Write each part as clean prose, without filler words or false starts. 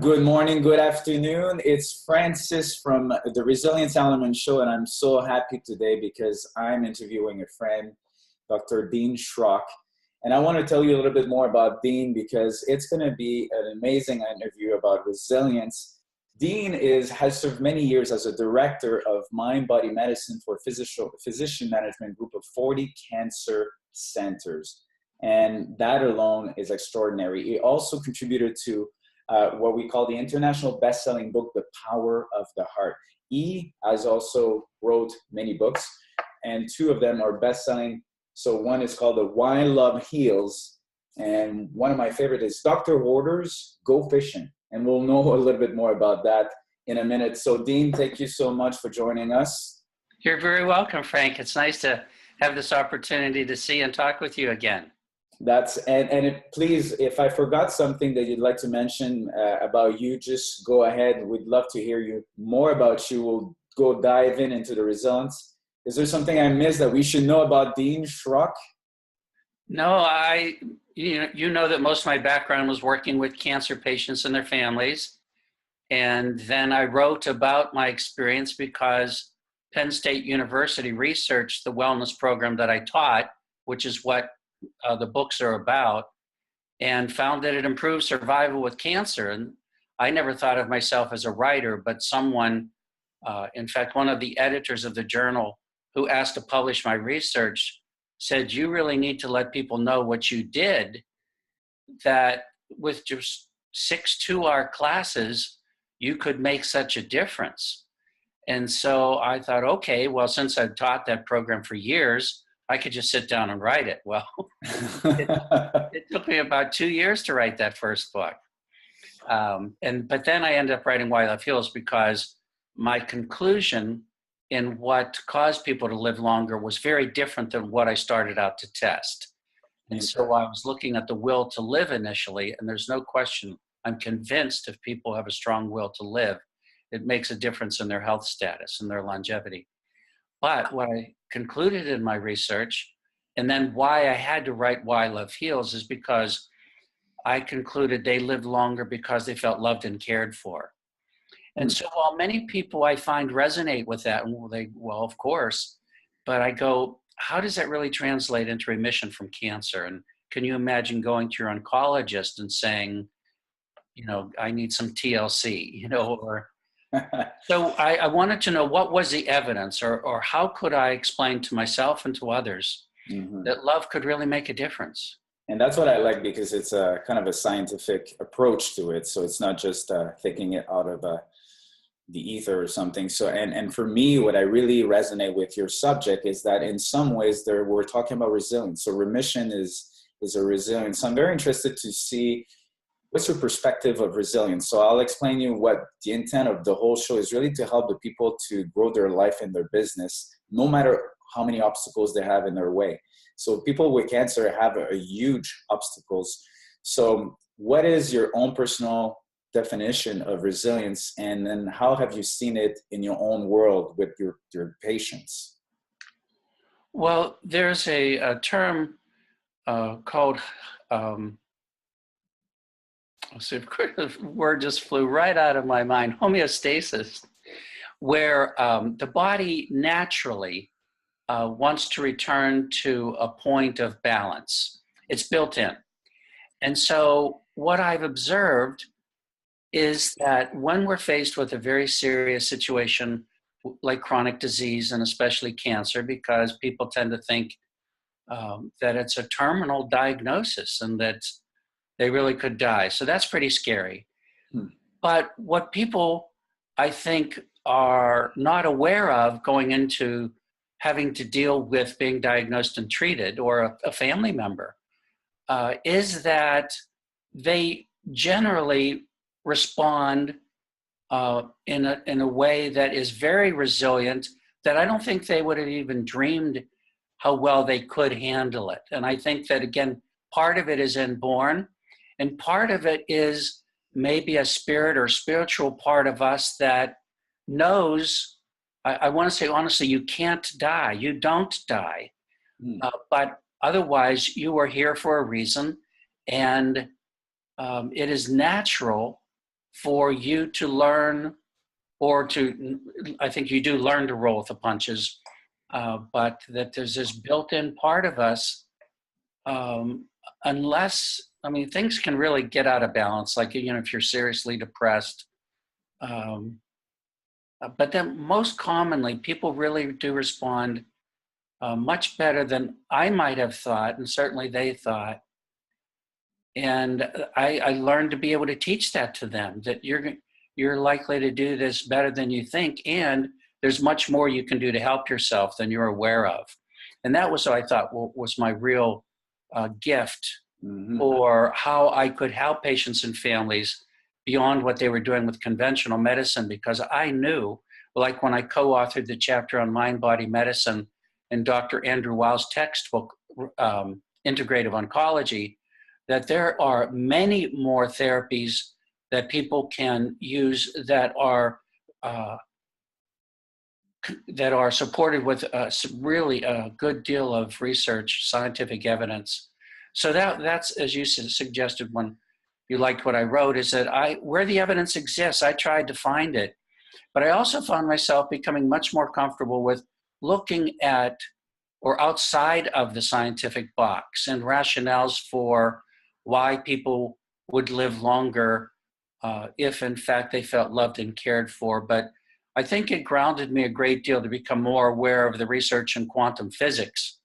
good morning, good afternoon. It's Francis from the Resilience Element Show, and I'm so happy today because I'm interviewing a friend, Dr. Dean Shrock. And I want to tell you a little bit more about Dean because it's going to be an amazing interview about resilience. Dean has served many years as a director of mind-body medicine for physician management group of 40 cancer centers. And that alone is extraordinary. He also contributed to what we call the international best-selling book, The Power of the Heart. He has also wrote many books, and two of them are best-selling. So one is called The Why Love Heals, and one of my favorite is Dr. Hoarders Go Fishing. And we'll know a little bit more about that in a minute. So Dean, thank you so much for joining us. You're very welcome, Frank. It's nice to have this opportunity to see and talk with you again. Please, if I forgot something that you'd like to mention about you, just go ahead. We'd love to hear you more about you. We'll go dive into the resilience. Is there something I missed that we should know about Dean Shrock? No, you know that most of my background was working with cancer patients and their families. And then I wrote about my experience because Penn State University researched the wellness program that I taught, which is what the books are about, and found that it improves survival with cancer. And I never thought of myself as a writer, but someone, in fact, one of the editors of the journal who asked to publish my research said, you really need to let people know what you did, that with just 6 2-hour classes, you could make such a difference. And so I thought, okay, well, since I've taught that program for years, I could just sit down and write it. Well, it took me about 2 years to write that first book. But then I ended up writing Why Love Heals because my conclusion in what caused people to live longer was very different than what I started out to test. And so I was looking at the will to live initially, and there's no question, I'm convinced if people have a strong will to live, it makes a difference in their health status and their longevity. But what I concluded in my research, and then why I had to write Why Love Heals, is because I concluded they lived longer because they felt loved and cared for. And so while many people I find resonate with that, well, of course, but I go, how does that really translate into remission from cancer? And can you imagine going to your oncologist and saying, I need some TLC, or so I wanted to know what was the evidence or how could I explain to myself and to others that love could really make a difference. And that's what I like because it's a kind of a scientific approach to it. So it's not just thinking it out of the ether or something. So, and for me, what I really resonate with your subject is that in some ways we're talking about resilience. So remission is a resilience. So I'm very interested to see what's your perspective of resilience? So I'll explain you what the intent of the whole show is really to help the people to grow their life and their business, no matter how many obstacles they have in their way. So people with cancer have a huge obstacles. So what is your own personal definition of resilience? And then how have you seen it in your own world with your patients? Well, there's a term called, so the word just flew right out of my mind, homeostasis, where the body naturally wants to return to a point of balance. It's built in. And so what I've observed is that when we're faced with a very serious situation like chronic disease and especially cancer, because people tend to think that it's a terminal diagnosis and that they really could die. So that's pretty scary. But what people, I think, are not aware of going into having to deal with being diagnosed and treated, or a family member, is that they generally respond in a way that is very resilient, that I don't think they would have even dreamed how well they could handle it. And I think that, again, part of it is inborn, and part of it is maybe a spirit or spiritual part of us that knows, I want to say honestly, you can't die. You don't die. But otherwise, you are here for a reason. And it is natural for you to learn, or to, I think you do learn to roll with the punches, but that there's this built-in part of us, unless, I mean, things can really get out of balance, like, you know, if you're seriously depressed. But then most commonly, people really do respond much better than I might have thought, and certainly they thought. And I learned to be able to teach that to them, that you're likely to do this better than you think, and there's much more you can do to help yourself than you're aware of. And that was what I thought was my real gift, or how I could help patients and families beyond what they were doing with conventional medicine, because I knew, like when I co-authored the chapter on mind-body medicine in Dr. Andrew Weil's textbook, Integrative Oncology, that there are many more therapies that people can use that are supported with really a good deal of research, scientific evidence. So that's, as you suggested when you liked what I wrote, is that where the evidence exists, I tried to find it. But I also found myself becoming much more comfortable with looking at, or outside of the scientific box, and rationales for why people would live longer if in fact they felt loved and cared for. But I think it grounded me a great deal to become more aware of the research in quantum physics,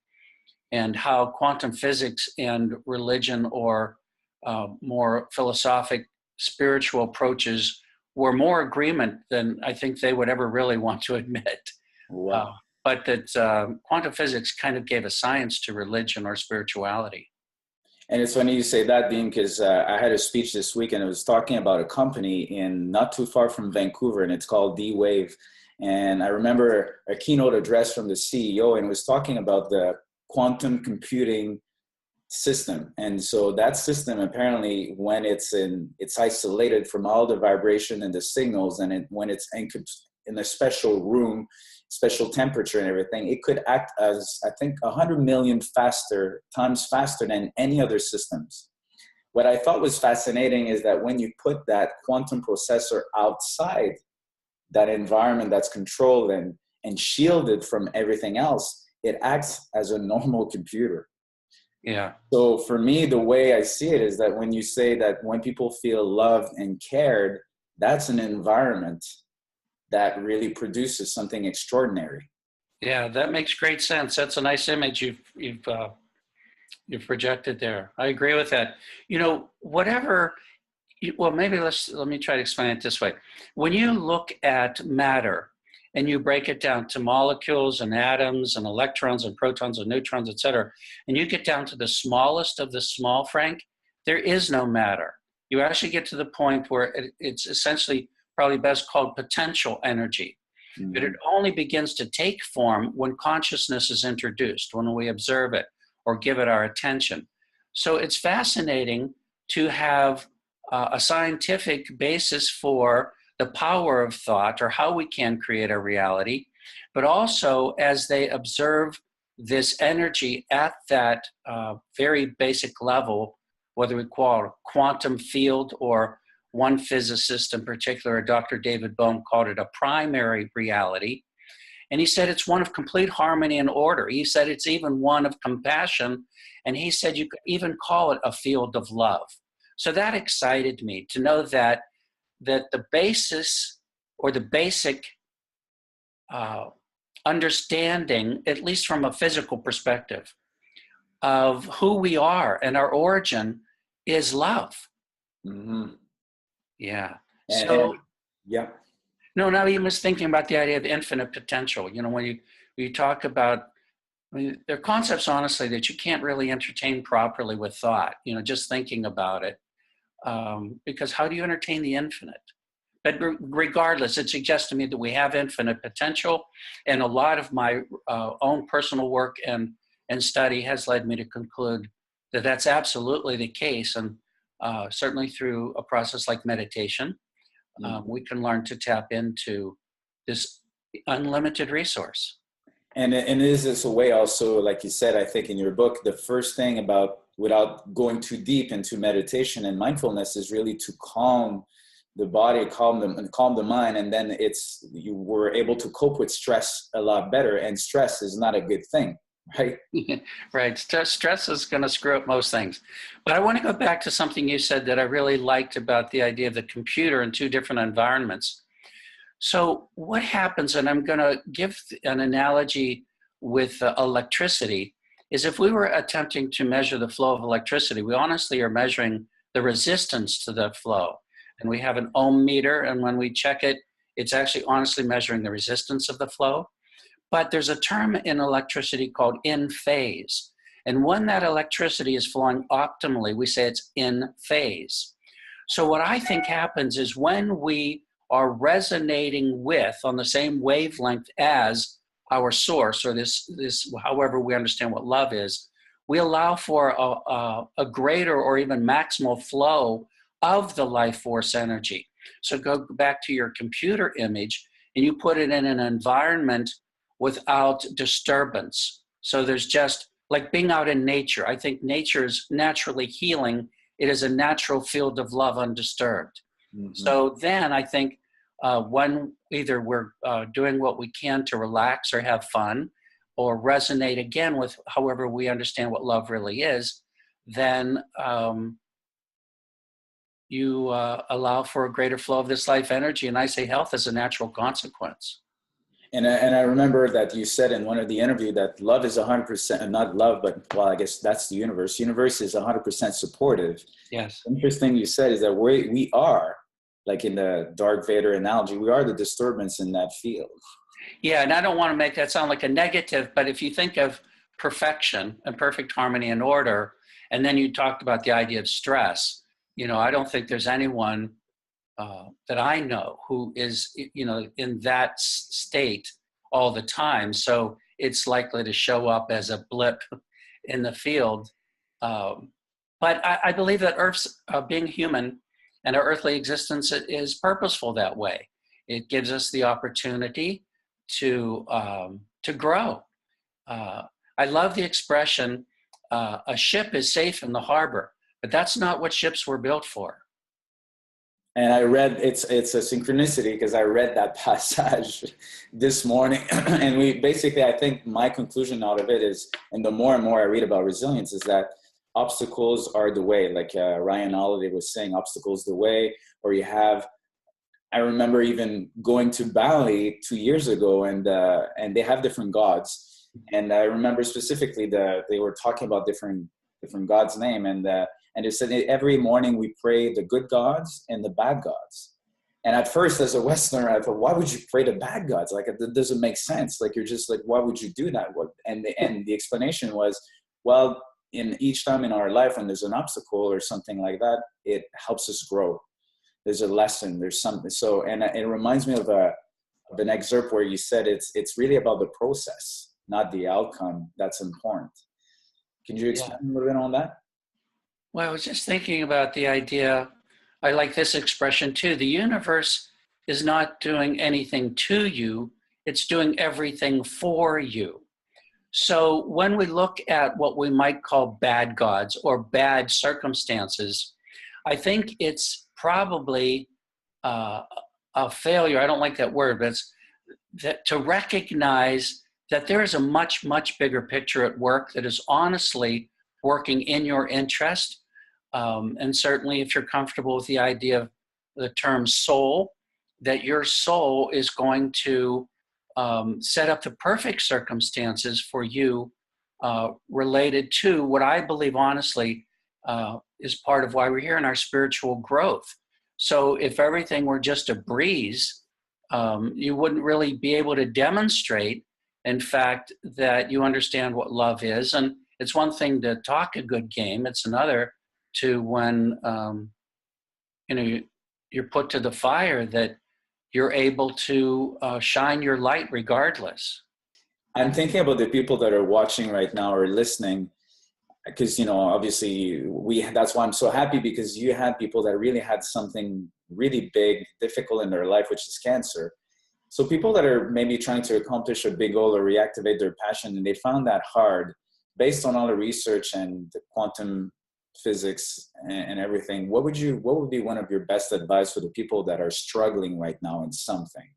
and how quantum physics and religion, or more philosophic, spiritual approaches, were more agreement than I think they would ever really want to admit. Wow. But that quantum physics kind of gave a science to religion or spirituality. And it's funny you say that, Dean, because I had a speech this week, and it was talking about a company in not too far from Vancouver, and it's called D-Wave. And I remember a keynote address from the CEO, and it was talking about the quantum computing system. And so that system, apparently, when it's isolated from all the vibration and the signals, and when it's in a special room, special temperature and everything, it could act as, I think, 100 million times faster than any other systems. What I thought was fascinating is that when you put that quantum processor outside that environment that's controlled and shielded from everything else, it acts as a normal computer. Yeah. So for me, the way I see it is that when you say that when people feel loved and cared, that's an environment that really produces something extraordinary. Yeah, that makes great sense. That's a nice image you've projected there. I agree with that. You know, well, maybe let me try to explain it this way. When you look at matter and you break it down to molecules and atoms and electrons and protons and neutrons, et cetera, and you get down to the smallest of the small, Frank, there is no matter. You actually get to the point where it's essentially probably best called potential energy. But it only begins to take form when consciousness is introduced, when we observe it or give it our attention. So it's fascinating to have a scientific basis for the power of thought, or how we can create a reality, but also as they observe this energy at that very basic level, whether we call it quantum field, or one physicist in particular, Dr. David Bohm, called it a primary reality. And he said it's one of complete harmony and order. He said it's even one of compassion. And he said you could even call it a field of love. So that excited me to know that the basis, or the basic understanding, at least from a physical perspective, of who we are and our origin is love. Yeah. Yeah. No, now you was thinking about the idea of infinite potential. You know, when you talk about, I mean, there are concepts, honestly, that you can't really entertain properly with thought, you know, just thinking about it. Because how do you entertain the infinite? But regardless, it suggests to me that we have infinite potential. And a lot of my own personal work and study has led me to conclude that that's absolutely the case. And certainly through a process like meditation, we can learn to tap into this unlimited resource. And is this a way also, like you said, I think in your book, the first thing about, without going too deep into meditation and mindfulness, is really to calm the body, calm the mind, and then you were able to cope with stress a lot better. And stress is not a good thing, right? Right. Stress is going to screw up most things. But I want to go back to something you said that I really liked about the idea of the computer in two different environments. So what happens, and I'm going to give an analogy with electricity, is if we were attempting to measure the flow of electricity, we honestly are measuring the resistance to the flow. And we have an ohm meter, and when we check it, it's actually honestly measuring the resistance of the flow. But there's a term in electricity called in phase. And when that electricity is flowing optimally, we say it's in phase. So what I think happens is when we are resonating with, on the same wavelength as our source, or this however we understand what love is, we allow for a greater or even maximal flow of the life force energy. So go back to your computer image, and you put it in an environment without disturbance. So there's just like being out in nature. I think nature is naturally healing. It is a natural field of love undisturbed. Mm-hmm. So then I think when either we're doing what we can to relax or have fun, or resonate again with however we understand what love really is, then you allow for a greater flow of this life energy. And I say health is a natural consequence. And I remember that you said in one of the interview that love is 100%, not love, but well, I guess that's the universe. Universe is 100% supportive. Yes. Interesting you said is that we are, like in the Darth Vader analogy, we are the disturbance in that field. Yeah, and I don't want to make that sound like a negative, but if you think of perfection and perfect harmony and order, and then you talked about the idea of stress, I don't think there's anyone that I know who is, in that state all the time. So it's likely to show up as a blip in the field. But I believe that Earth's being human and our earthly existence is purposeful that way. It gives us the opportunity to grow. I love the expression, a ship is safe in the harbor, but that's not what ships were built for. And I read, it's a synchronicity because I read that passage this morning. And I think my conclusion out of it is, and the more and more I read about resilience, is that obstacles are the way. Like Ryan Holiday was saying, obstacles the way. Or I remember even going to Bali 2 years ago, and they have different gods. And I remember specifically they were talking about different gods' name, and they said every morning we pray the good gods and the bad gods. And at first, as a Westerner, I thought, why would you pray the bad gods? Like, it doesn't make sense. Like, you're just like, why would you do that? And the explanation was, well, in each time in our life when there's an obstacle or something like that, it helps us grow. There's a lesson, there's something. So, and it reminds me of an excerpt where you said it's really about the process, not the outcome that's important. Can you expand a little bit on that? Well, I was just thinking about the idea, I like this expression too, the universe is not doing anything to you, it's doing everything for you. So when we look at what we might call bad gods or bad circumstances, I think it's probably a failure, I don't like that word, but it's to recognize that there is a much, much bigger picture at work that is honestly working in your interest. And certainly if you're comfortable with the idea of the term soul, that your soul is going to set up the perfect circumstances for you related to what I believe honestly is part of why we're here in our spiritual growth. So if everything were just a breeze, you wouldn't really be able to demonstrate, in fact, that you understand what love is. And it's one thing to talk a good game. It's another to when you're put to the fire that you're able to shine your light regardless. I'm thinking about the people that are watching right now or listening, because obviously that's why I'm so happy, because you had people that really had something really big, difficult in their life, which is cancer. So people that are maybe trying to accomplish a big goal or reactivate their passion, and they found that hard, based on all the research and the quantum physics and everything, what would be one of your best advice for the people that are struggling right now in something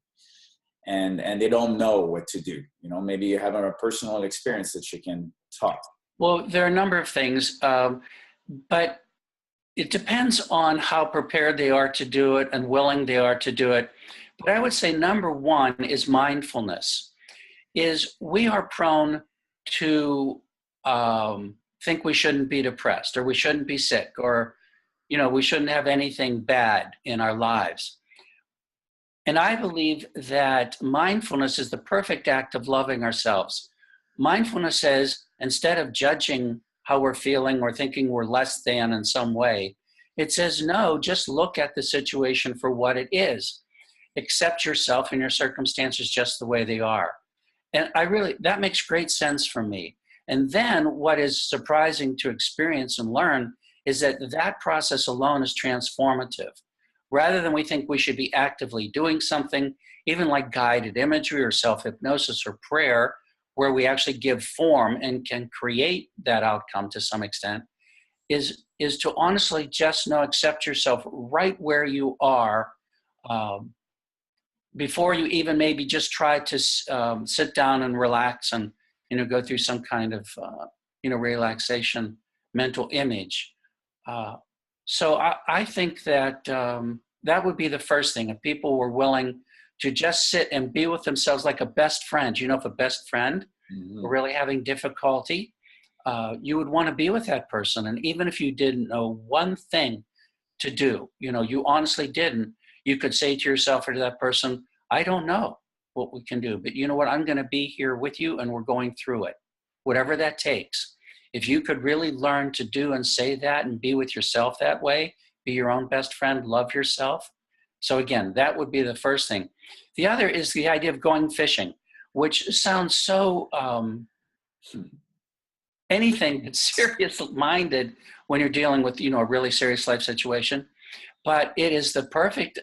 and they don't know what to do? You know, maybe you have a personal experience that you can talk. Well, there are a number of things, but it depends on how prepared they are to do it and willing they are to do it. But I would say number one is mindfulness. Is we are prone to think we shouldn't be depressed, or we shouldn't be sick, or we shouldn't have anything bad in our lives. And I believe that mindfulness is the perfect act of loving ourselves. Mindfulness says, instead of judging how we're feeling or thinking we're less than in some way, it says, no, just look at the situation for what it is. Accept yourself and your circumstances just the way they are. And that makes great sense for me. And then what is surprising to experience and learn is that process alone is transformative. Rather than we think we should be actively doing something, even like guided imagery or self-hypnosis or prayer, where we actually give form and can create that outcome to some extent, is to honestly just accept yourself right where you are, before you even maybe just try to sit down and relax and go through some kind of relaxation mental image. So I think that that would be the first thing. If people were willing to just sit and be with themselves like a best friend, if a best friend were really having difficulty, you would want to be with that person. And even if you didn't know one thing to do, you honestly didn't, you could say to yourself or to that person, I don't know what we can do, but you know what? I'm going to be here with you and we're going through it, whatever that takes. If you could really learn to do and say that and be with yourself that way, be your own best friend, love yourself. So again, that would be the first thing. The other is the idea of going fishing, which sounds so anything but serious-minded when you're dealing with, a really serious life situation. But it is the perfect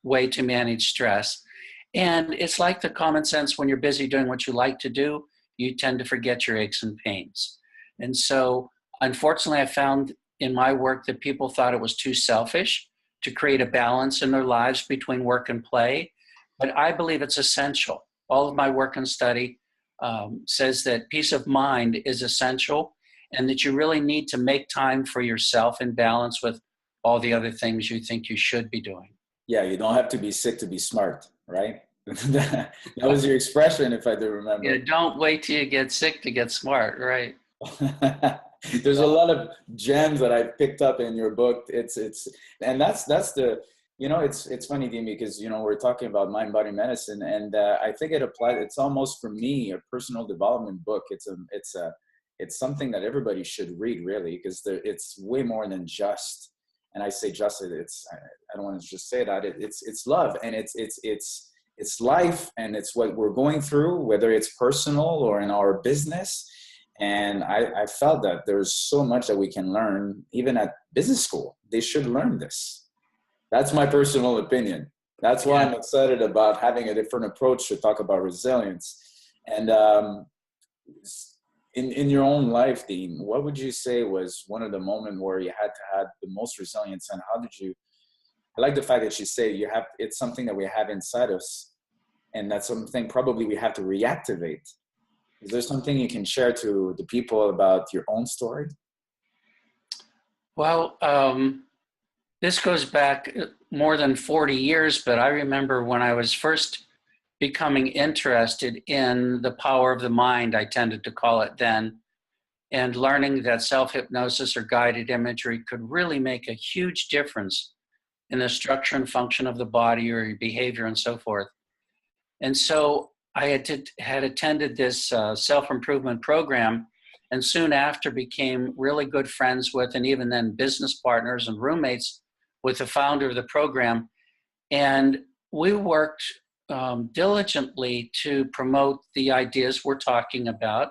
way to manage stress. And it's like the common sense: when you're busy doing what you like to do, you tend to forget your aches and pains. And so, unfortunately, I found in my work that people thought it was too selfish to create a balance in their lives between work and play. But I believe it's essential. All of my work and study says that peace of mind is essential, and that you really need to make time for yourself in balance with all the other things you think you should be doing. Yeah, you don't have to be sick to be smart, right? That was your expression, if I do remember. Yeah, don't wait till you get sick to get smart, right? There's a lot of gems that I picked up in your book. It's the, it's funny, Dean, because, we're talking about mind body medicine, and I think it applies. It's almost, for me, a personal development book. It's something that everybody should read, really, because it's way more than just, and I say just, I don't want to just say that, it's love, and it's life, and it's what we're going through, whether it's personal or in our business. And I felt that there's so much that we can learn, even at business school. They should learn this. That's my personal opinion. That's why I'm excited about having a different approach to talk about resilience. And in your own life, Dean, what would you say was one of the moments where you had to have the most resilience, and how did you? I like the fact that you say it's something that we have inside us, and that's something probably we have to reactivate. Is there something you can share to the people about your own story? Well, this goes back more than 40 years, but I remember when I was first becoming interested in the power of the mind, I tended to call it then, and learning that self-hypnosis or guided imagery could really make a huge difference in the structure and function of the body or your behavior and so forth. And so I had attended this self-improvement program, and soon after became really good friends with, and even then business partners and roommates with, the founder of the program. And we worked diligently to promote the ideas we're talking about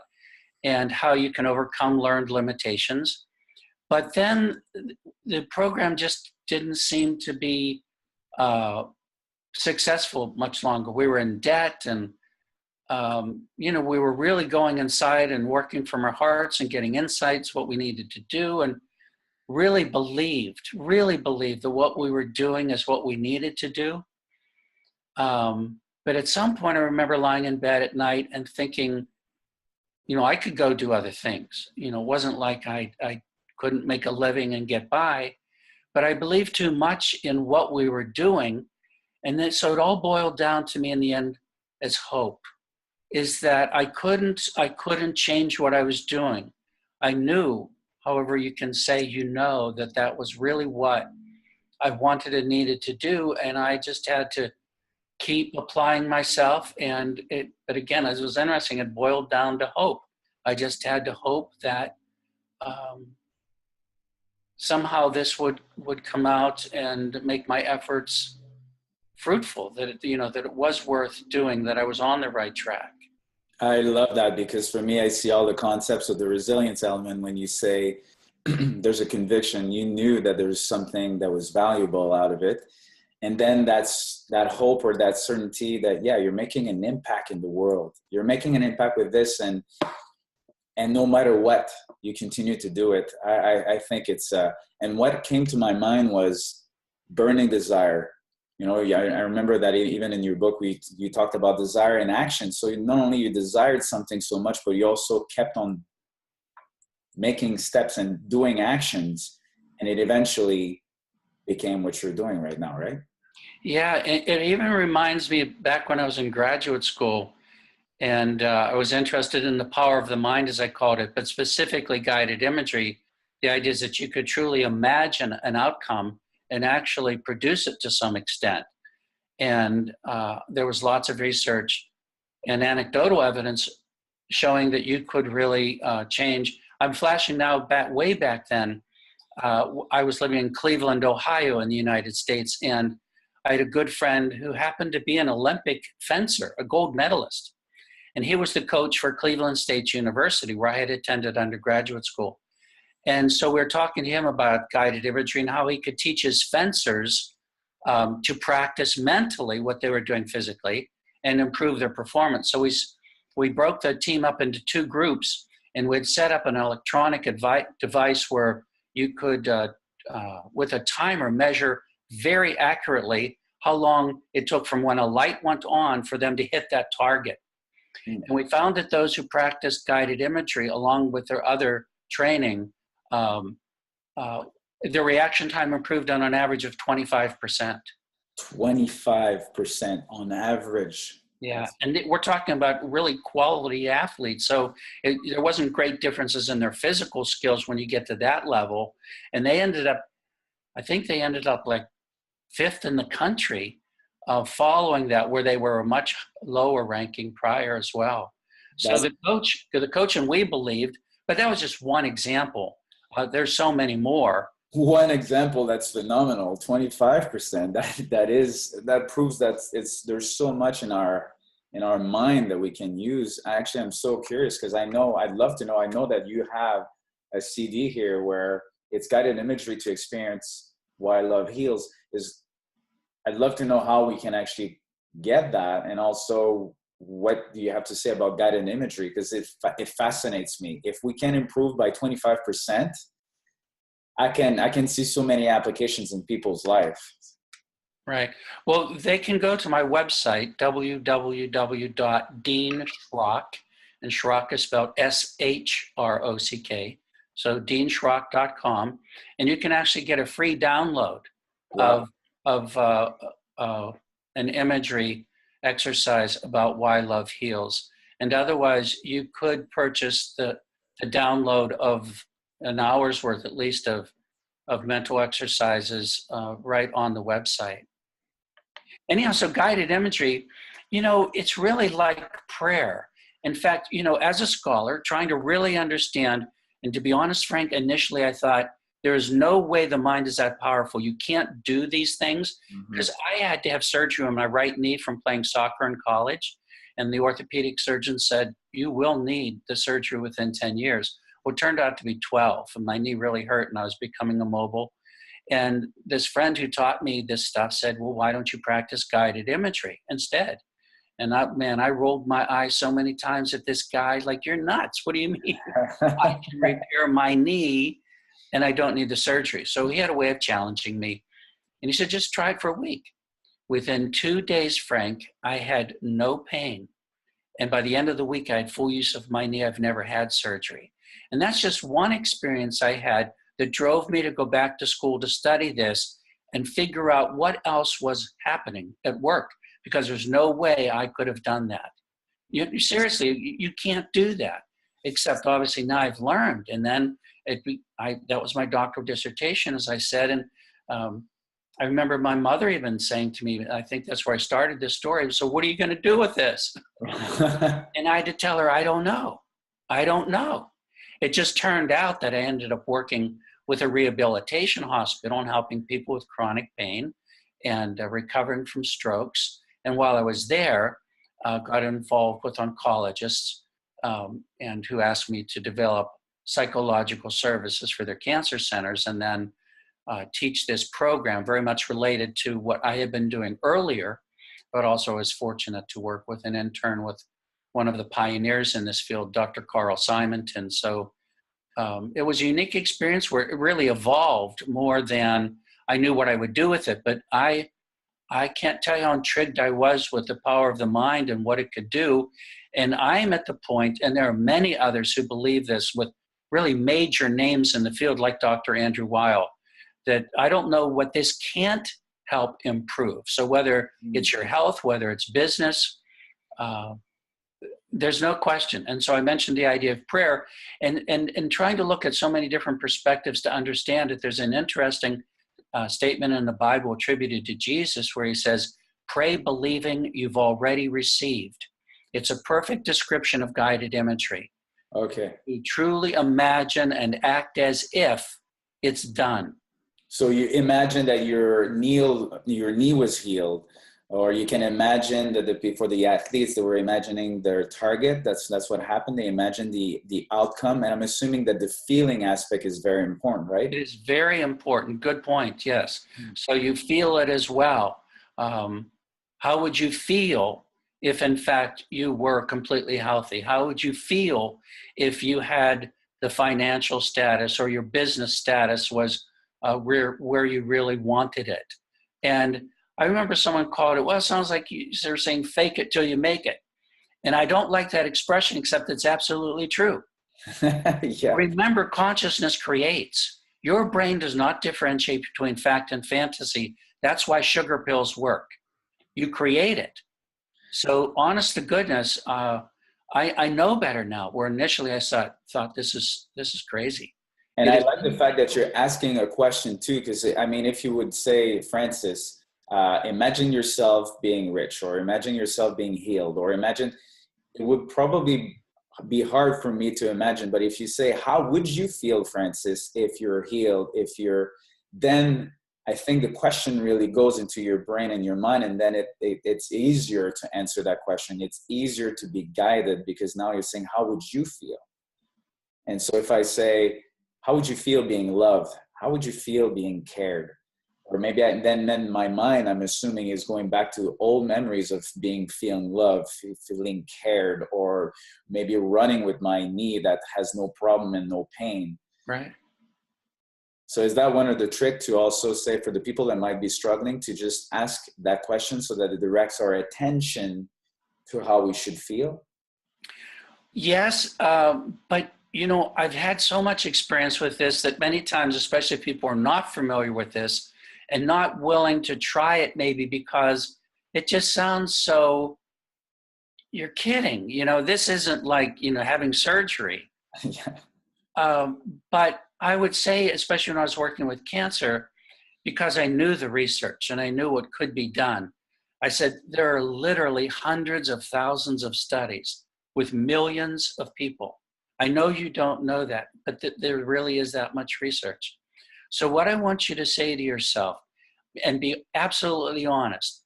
and how you can overcome learned limitations. But then the program just didn't seem to be successful much longer. We were in debt, and we were really going inside and working from our hearts and getting insights, what we needed to do. And really believed that what we were doing is what we needed to do. But at some point, I remember lying in bed at night and thinking, you know, I could go do other things. You know, it wasn't like I couldn't make a living and get by, but I believed too much in what we were doing. And then, so it all boiled down to me in the end as hope, is that I couldn't change what I was doing. I knew, however you can say, you know, that was really what I wanted and needed to do. And I just had to keep applying myself. But again, as it was interesting, it boiled down to hope. I just had to hope that somehow this would come out and make my efforts fruitful, that it was worth doing, that I was on the right track. I love that, because for me, I see all the concepts of the resilience element when you say there's a conviction. You knew that there's something that was valuable out of it. And then that's that hope or that certainty that, yeah, you're making an impact in the world. You're making an impact with this, and no matter what, you continue to do it. I think it's, and what came to my mind was burning desire. You know, I remember that even in your book, you talked about desire and action. So not only you desired something so much, but you also kept on making steps and doing actions, and it eventually became what you're doing right now, right? Yeah, it even reminds me back when I was in graduate school, and I was interested in the power of the mind, as I called it, but specifically guided imagery. The idea is that you could truly imagine an outcome and actually produce it to some extent. And there was lots of research and anecdotal evidence showing that you could really change. I'm flashing now way back then. I was living in Cleveland, Ohio in the United States, and I had a good friend who happened to be an Olympic fencer, a gold medalist. And he was the coach for Cleveland State University, where I had attended undergraduate school. And so we were talking to him about guided imagery and how he could teach his fencers to practice mentally what they were doing physically and improve their performance. So we broke the team up into two groups, and we'd set up an electronic device where you could, with a timer, measure very accurately how long it took from when a light went on for them to hit that target. And we found that those who practiced guided imagery, along with their other training, their reaction time improved on an average of 25%. 25% on average. Yeah, and we're talking about really quality athletes. So there wasn't great differences in their physical skills when you get to that level. And I think they ended up like 5th in the country following that, where they were a much lower ranking prior as well. So the coach and we believed, but that was just one example. There's so many more. One example that's phenomenal, 25%. That proves that there's so much in our mind that we can use. Actually, I'm so curious, because I'd love to know. I know that you have a CD here where it's guided imagery to experience why love heals. I'd love to know how we can actually get that, and also what do you have to say about guided imagery, because it fascinates me. If we can improve by 25%, I can see so many applications in people's life. Right. Well, they can go to my website, www.deanshrock, and Shrock is spelled SHROCK. So deanshrock.com, and you can actually get a free download of an imagery exercise about why love heals. And otherwise, you could purchase the download of an hour's worth, at least, of mental exercises right on the website. Anyhow, so guided imagery, it's really like prayer. In fact, as a scholar, trying to really understand, and to be honest, Frank, initially I thought, there is no way the mind is that powerful. You can't do these things, because I had to have surgery on my right knee from playing soccer in college. And the orthopedic surgeon said, you will need the surgery within 10 years. Well, it turned out to be 12, and my knee really hurt, and I was becoming immobile. And this friend who taught me this stuff said, well, why don't you practice guided imagery instead? And I rolled my eyes so many times at this guy, like, you're nuts. What do you mean? I can repair my knee and I don't need the surgery. So he had a way of challenging me. And he said, just try it for a week. Within 2 days, Frank, I had no pain. And by the end of the week, I had full use of my knee. I've never had surgery. And that's just one experience I had that drove me to go back to school to study this and figure out what else was happening at work, because there's no way I could have done that. Seriously, you can't do that, except obviously now I've learned. And then that was my doctoral dissertation, as I said. And I remember my mother even saying to me, I think that's where I started this story, so what are you going to do with this? And I had to tell her, I don't know. I don't know. It just turned out that I ended up working with a rehabilitation hospital and helping people with chronic pain and recovering from strokes. And while I was there, got involved with oncologists and who asked me to develop psychological services for their cancer centers, and then teach this program very much related to what I had been doing earlier, but also was fortunate to work with an intern with one of the pioneers in this field, Dr. Carl Simonton. So it was a unique experience where it really evolved more than I knew what I would do with it. But I can't tell you how intrigued I was with the power of the mind and what it could do. And I'm at the point, and there are many others who believe this with really major names in the field, like Dr. Andrew Weil, that I don't know what this can't help improve. So whether it's your health, whether it's business, there's no question. And so I mentioned the idea of prayer and trying to look at so many different perspectives to understand it. There's an interesting statement in the Bible attributed to Jesus where he says, pray believing you've already received. It's a perfect description of guided imagery. Okay. You truly imagine and act as if it's done. So you imagine that your knee was healed, or you can imagine that for the athletes, they were imagining their target. That's what happened. They imagined the outcome. And I'm assuming that the feeling aspect is very important, right? It is very important. Good point. Yes. So you feel it as well. How would you feel if in fact you were completely healthy? How would you feel if you had the financial status or your business status was where you really wanted it? And I remember someone called it, well, it sounds like they're saying fake it till you make it. And I don't like that expression, except it's absolutely true. Yeah. Remember, consciousness creates. Your brain does not differentiate between fact and fantasy. That's why sugar pills work. You create it. So honest to goodness, I know better now, where initially I thought this is crazy. And I like the fact that you're asking a question too, because I mean, if you would say, Francis, imagine yourself being rich, or imagine yourself being healed, or imagine, it would probably be hard for me to imagine. But if you say, how would you feel, Francis, if you're healed, then I think the question really goes into your brain and your mind, and then it's easier to answer that question. It's easier to be guided, because now you're saying, how would you feel? And so if I say, how would you feel being loved? How would you feel being cared? Or maybe then my mind, I'm assuming, is going back to old memories of feeling loved, feeling cared, or maybe running with my knee that has no problem and no pain. Right. So is that one of the trick to also say for the people that might be struggling to just ask that question so that it directs our attention to how we should feel? Yes, but I've had so much experience with this that many times, especially if people are not familiar with this and not willing to try it, maybe because it just sounds so, you're kidding. This isn't like, having surgery. Yeah. But I would say, especially when I was working with cancer, because I knew the research and I knew what could be done, I said, there are literally hundreds of thousands of studies with millions of people. I know you don't know that, but there really is that much research. So what I want you to say to yourself, and be absolutely honest,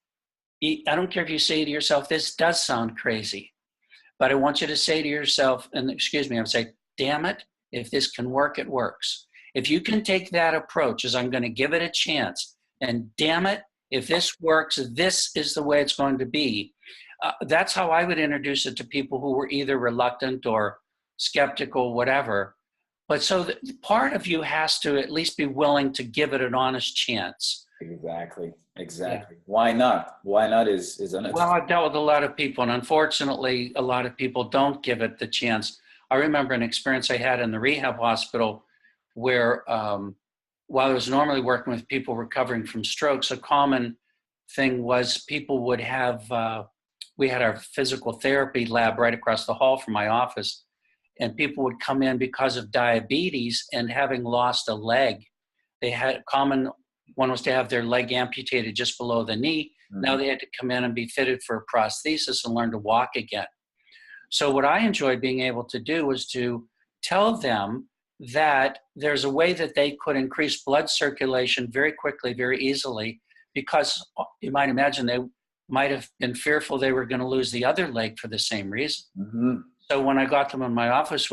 I don't care if you say to yourself, this does sound crazy, but I want you to say to yourself, and excuse me, I'm saying, damn it, if this can work, it works. If you can take that approach as I'm going to give it a chance, and damn it, if this works, this is the way it's going to be. That's how I would introduce it to people who were either reluctant or skeptical, whatever. But so part of you has to at least be willing to give it an honest chance. Exactly. Yeah. Why not? Why not is another. Well, I've dealt with a lot of people, and unfortunately, a lot of people don't give it the chance. I remember an experience I had in the rehab hospital where while I was normally working with people recovering from strokes, a common thing was people would have, we had our physical therapy lab right across the hall from my office, and people would come in because of diabetes and having lost a leg. They had common one was to have their leg amputated just below the knee. Now they had to come in and be fitted for a prosthesis and learn to walk again. So what I enjoyed being able to do was to tell them that there's a way that they could increase blood circulation very quickly, very easily, because you might imagine they might have been fearful they were going to lose the other leg for the same reason. Mm-hmm. So when I got them in my office,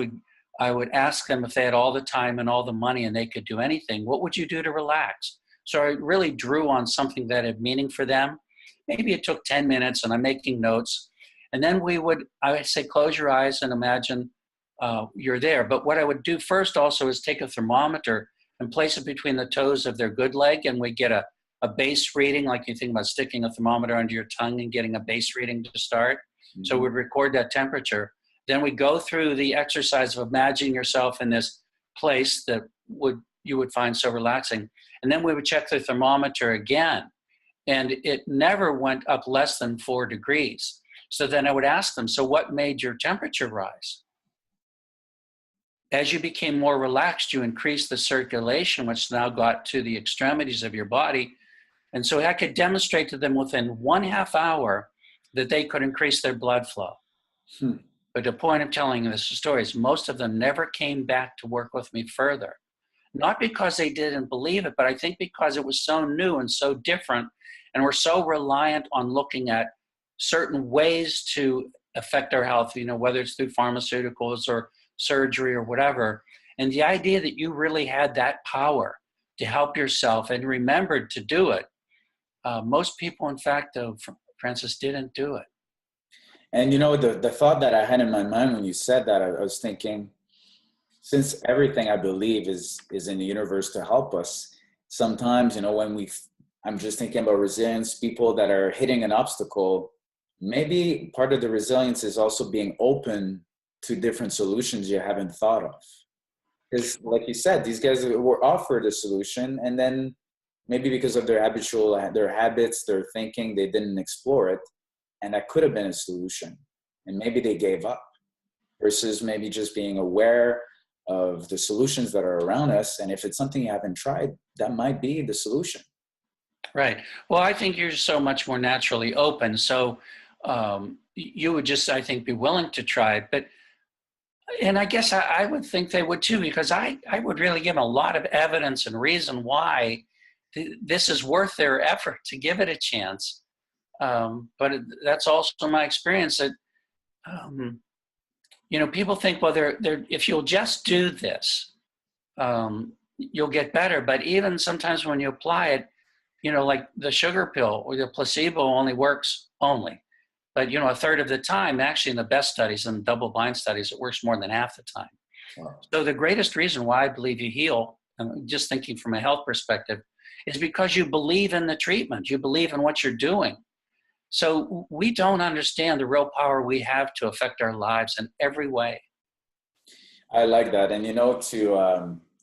I would ask them if they had all the time and all the money and they could do anything, what would you do to relax? So I really drew on something that had meaning for them. Maybe it took 10 minutes and I'm making notes. And then I would say, close your eyes and imagine you're there. But what I would do first also is take a thermometer and place it between the toes of their good leg. And we get a base reading, like you think about sticking a thermometer under your tongue and getting a base reading to start. Mm-hmm. So we'd record that temperature. Then we go through the exercise of imagining yourself in this place that you would find so relaxing. And then we would check the thermometer again. And it never went up less than 4 degrees. So then I would ask them, so what made your temperature rise? As you became more relaxed, you increased the circulation, which now got to the extremities of your body. And so I could demonstrate to them within 1/2 hour that they could increase their blood flow. But the point of telling this story is most of them never came back to work with me further. Not because they didn't believe it, but I think because it was so new and so different, and we're so reliant on looking at certain ways to affect our health, whether it's through pharmaceuticals or surgery or whatever. And the idea that you really had that power to help yourself and remembered to do it, most people, in fact, Francis, didn't do it. And the thought that I had in my mind when you said that, I was thinking, since everything I believe is in the universe to help us, sometimes, I'm just thinking about resilience, people that are hitting an obstacle, maybe part of the resilience is also being open to different solutions you haven't thought of. Because like you said, these guys were offered a solution, and then maybe because of their habits, their thinking, they didn't explore it. And that could have been a solution. And maybe they gave up, versus maybe just being aware of the solutions that are around us. And if it's something you haven't tried, that might be the solution. Right. Well, I think you're so much more naturally open. So you would just, I think, be willing to try it. And I guess I would think they would too, because I would really give them a lot of evidence and reason why this is worth their effort to give it a chance. But that's also my experience that, people think, well, if you'll just do this, you'll get better. But even sometimes when you apply it, like the sugar pill or the placebo only works only. But, a third of the time, actually in the best studies and double-blind studies, it works more than half the time. Wow. So the greatest reason why I believe you heal, and just thinking from a health perspective, is because you believe in the treatment. You believe in what you're doing. So we don't understand the real power we have to affect our lives in every way. I like that. And,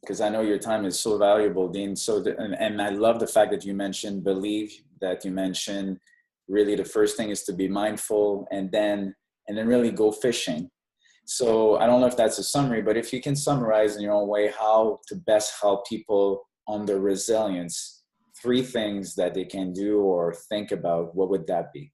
because I know your time is so valuable, Dean. So, and I love the fact that you mentioned believe, that you mentioned really the first thing is to be mindful, and then really go fishing. So I don't know if that's a summary, but if you can summarize in your own way how to best help people on their resilience, 3 things that they can do or think about, what would that be?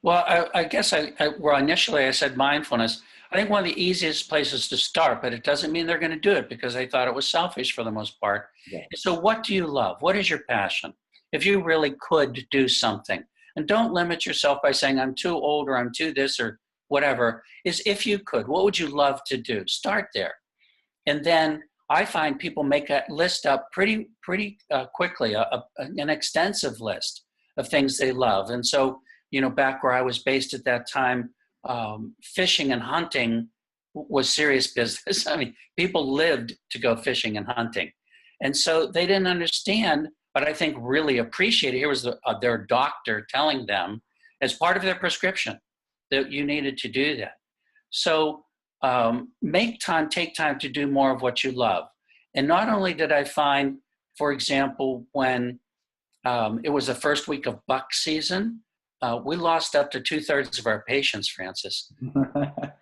Well, I guess initially I said mindfulness. I think one of the easiest places to start, but it doesn't mean they're going to do it because they thought it was selfish for the most part. Yeah. So what do you love? What is your passion? If you really could do something, and don't limit yourself by saying I'm too old or I'm too this or whatever, is if you could, what would you love to do? Start there. And then I find people make a list up pretty quickly, an extensive list of things they love. And so, back where I was based at that time, fishing and hunting was serious business. I mean, people lived to go fishing and hunting. And so they didn't understand, but I think really appreciated. Here was their doctor telling them as part of their prescription that you needed to do that. So take time to do more of what you love. And not only did I find, for example, when it was the first week of buck season, we lost up to 2/3 of our patients, Francis.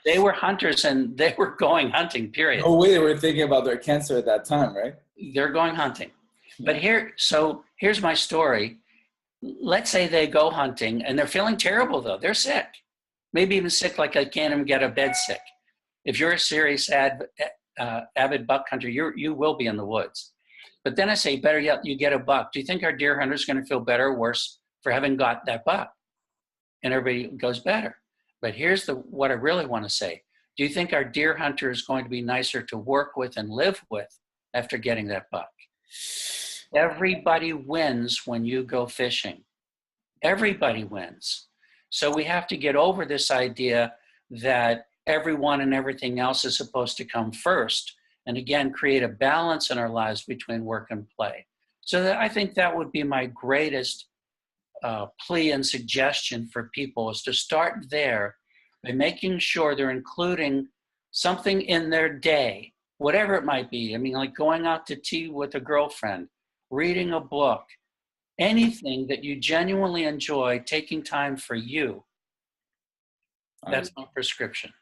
They were hunters and they were going hunting, period. Oh, wait, they were thinking about their cancer at that time, right? They're going hunting. But here's my story. Let's say they go hunting and they're feeling terrible though. They're sick. Maybe even sick like I can't even get out of bed sick. If you're a serious avid buck hunter, you will be in the woods. But then I say, better yet, you get a buck. Do you think our deer hunter is going to feel better or worse for having got that buck? And everybody goes better. But here's what I really want to say. Do you think our deer hunter is going to be nicer to work with and live with after getting that buck? Everybody wins when you go fishing. Everybody wins. So we have to get over this idea that everyone and everything else is supposed to come first. And again, create a balance in our lives between work and play. So I think that would be my greatest plea and suggestion for people, is to start there by making sure they're including something in their day, whatever it might be. I mean, like going out to tea with a girlfriend, reading a book, anything that you genuinely enjoy, taking time for you. That's my prescription.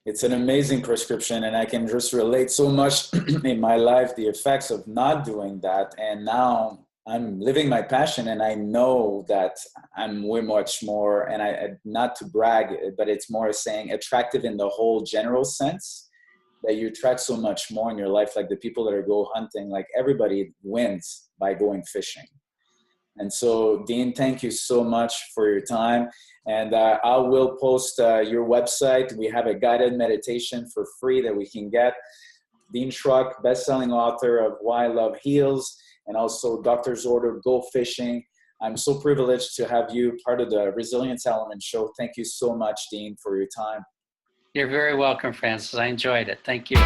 It's an amazing prescription, and I can just relate so much in my life, the effects of not doing that. And now I'm living my passion, and I know that I'm way much more, and I not to brag, but it's more saying attractive in the whole general sense, that you attract so much more in your life. Like the people that are go hunting, like everybody wins by going fishing. And so, Dean, thank you so much for your time. And I will post your website. We have a guided meditation for free that we can get. Dean Shrock, best-selling author of Why Love Heals, and also Doctor's Order, Go Fishing. I'm so privileged to have you part of the Resilience Element Show. Thank you so much, Dean, for your time. You're very welcome, Francis. I enjoyed it. Thank you.